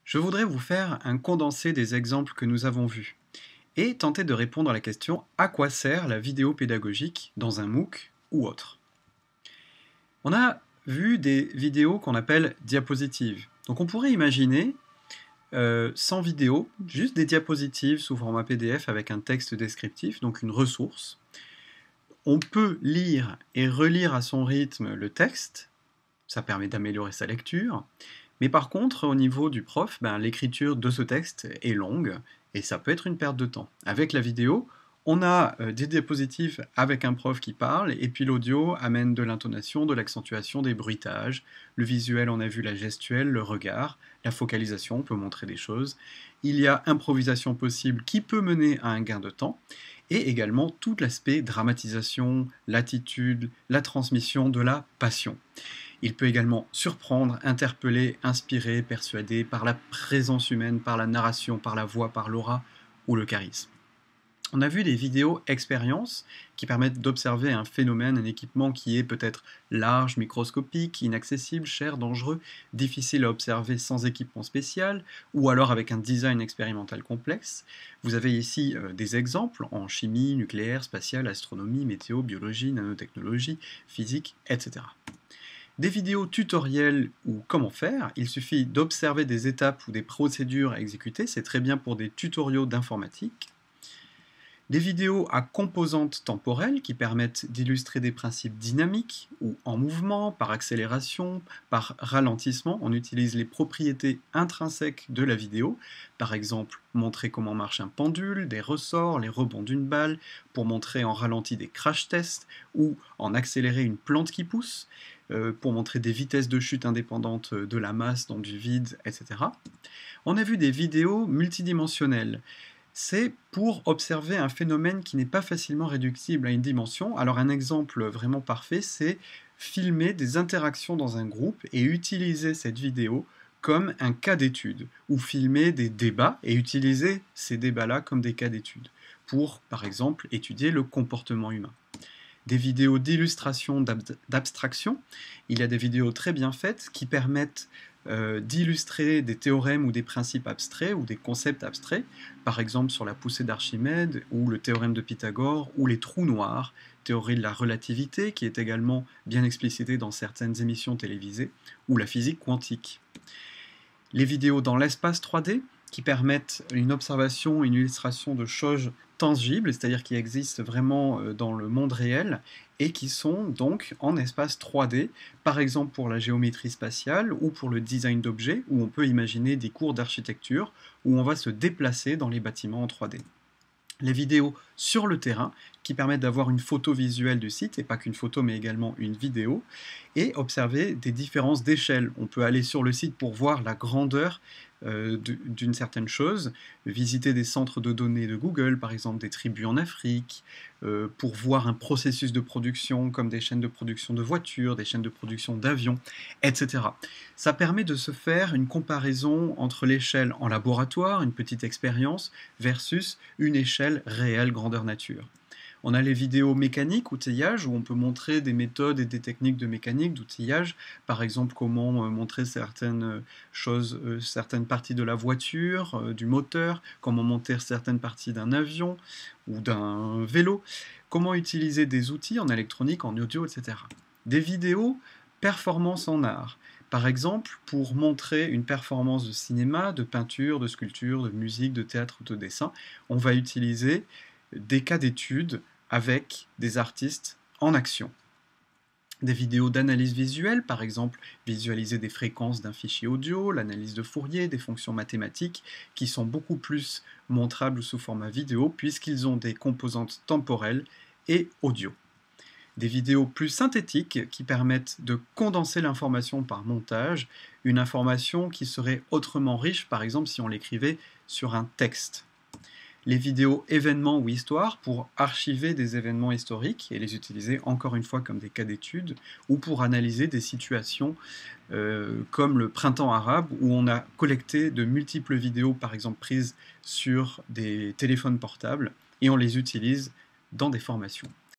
Je voudrais vous faire un condensé des exemples que nous avons vus et tenter de répondre à la question à quoi sert la vidéo pédagogique dans un MOOC ou autre. On a vu des vidéos qu'on appelle diapositives. Donc on pourrait imaginer sans vidéo, juste des diapositives sous format PDF avec un texte descriptif, donc une ressource. On peut lire et relire à son rythme le texte, ça permet d'améliorer sa lecture. Mais par contre, au niveau du prof, l'écriture de ce texte est longue et ça peut être une perte de temps. Avec la vidéo, on a des diapositives avec un prof qui parle et puis l'audio amène de l'intonation, de l'accentuation, des bruitages. Le visuel, on a vu la gestuelle, le regard, la focalisation, on peut montrer des choses. Il y a improvisation possible qui peut mener à un gain de temps et également tout l'aspect dramatisation, l'attitude, la transmission de la passion. Il peut également surprendre, interpeller, inspirer, persuader par la présence humaine, par la narration, par la voix, par l'aura ou le charisme. On a vu des vidéos expériences qui permettent d'observer un phénomène, un équipement qui est peut-être large, microscopique, inaccessible, cher, dangereux, difficile à observer sans équipement spécial, ou alors avec un design expérimental complexe. Vous avez ici des exemples en chimie, nucléaire, spatiale, astronomie, météo, biologie, nanotechnologie, physique, etc. Des vidéos tutoriels ou comment faire, il suffit d'observer des étapes ou des procédures à exécuter, c'est très bien pour des tutoriaux d'informatique. Des vidéos à composantes temporelles qui permettent d'illustrer des principes dynamiques ou en mouvement, par accélération, par ralentissement. On utilise les propriétés intrinsèques de la vidéo, par exemple montrer comment marche un pendule, des ressorts, les rebonds d'une balle, pour montrer en ralenti des crash tests ou en accéléré une plante qui pousse, pour montrer des vitesses de chute indépendantes de la masse dans du vide, etc. On a vu des vidéos multidimensionnelles. C'est pour observer un phénomène qui n'est pas facilement réductible à une dimension. Alors un exemple vraiment parfait, c'est filmer des interactions dans un groupe et utiliser cette vidéo comme un cas d'étude, ou filmer des débats et utiliser ces débats-là comme des cas d'étude, pour par exemple étudier le comportement humain. Des vidéos d'illustration, d'abstraction. Il y a des vidéos très bien faites qui permettent d'illustrer des théorèmes ou des principes abstraits ou des concepts abstraits, par exemple sur la poussée d'Archimède ou le théorème de Pythagore ou les trous noirs, théorie de la relativité qui est également bien explicitée dans certaines émissions télévisées, ou la physique quantique. Les vidéos dans l'espace 3D qui permettent une observation, une illustration de choses tangibles, c'est-à-dire qui existent vraiment dans le monde réel et qui sont donc en espace 3D, par exemple pour la géométrie spatiale ou pour le design d'objets, où on peut imaginer des cours d'architecture où on va se déplacer dans les bâtiments en 3D. Les vidéos sur le terrain qui permettent d'avoir une photo visuelle du site, et pas qu'une photo mais également une vidéo, et observer des différences d'échelle. On peut aller sur le site pour voir la grandeur d'une certaine chose, visiter des centres de données de Google, par exemple des tribus en Afrique, pour voir un processus de production comme des chaînes de production de voitures, des chaînes de production d'avions, etc. Ça permet de se faire une comparaison entre l'échelle en laboratoire, une petite expérience, versus une échelle réelle grandeur nature. On a les vidéos mécaniques, outillage, où on peut montrer des méthodes et des techniques de mécanique, d'outillage, par exemple comment montrer certaines choses, certaines parties de la voiture, du moteur, comment monter certaines parties d'un avion ou d'un vélo, comment utiliser des outils en électronique, en audio, etc. Des vidéos performance en art. Par exemple, pour montrer une performance de cinéma, de peinture, de sculpture, de musique, de théâtre ou de dessin, on va utiliser des cas d'études avec des artistes en action. Des vidéos d'analyse visuelle, par exemple visualiser des fréquences d'un fichier audio, l'analyse de Fourier, des fonctions mathématiques qui sont beaucoup plus montrables sous format vidéo puisqu'ils ont des composantes temporelles et audio. Des vidéos plus synthétiques qui permettent de condenser l'information par montage, une information qui serait autrement riche, par exemple si on l'écrivait sur un texte. Les vidéos événements ou histoires pour archiver des événements historiques et les utiliser encore une fois comme des cas d'étude ou pour analyser des situations comme le printemps arabe où on a collecté de multiples vidéos par exemple prises sur des téléphones portables et on les utilise dans des formations.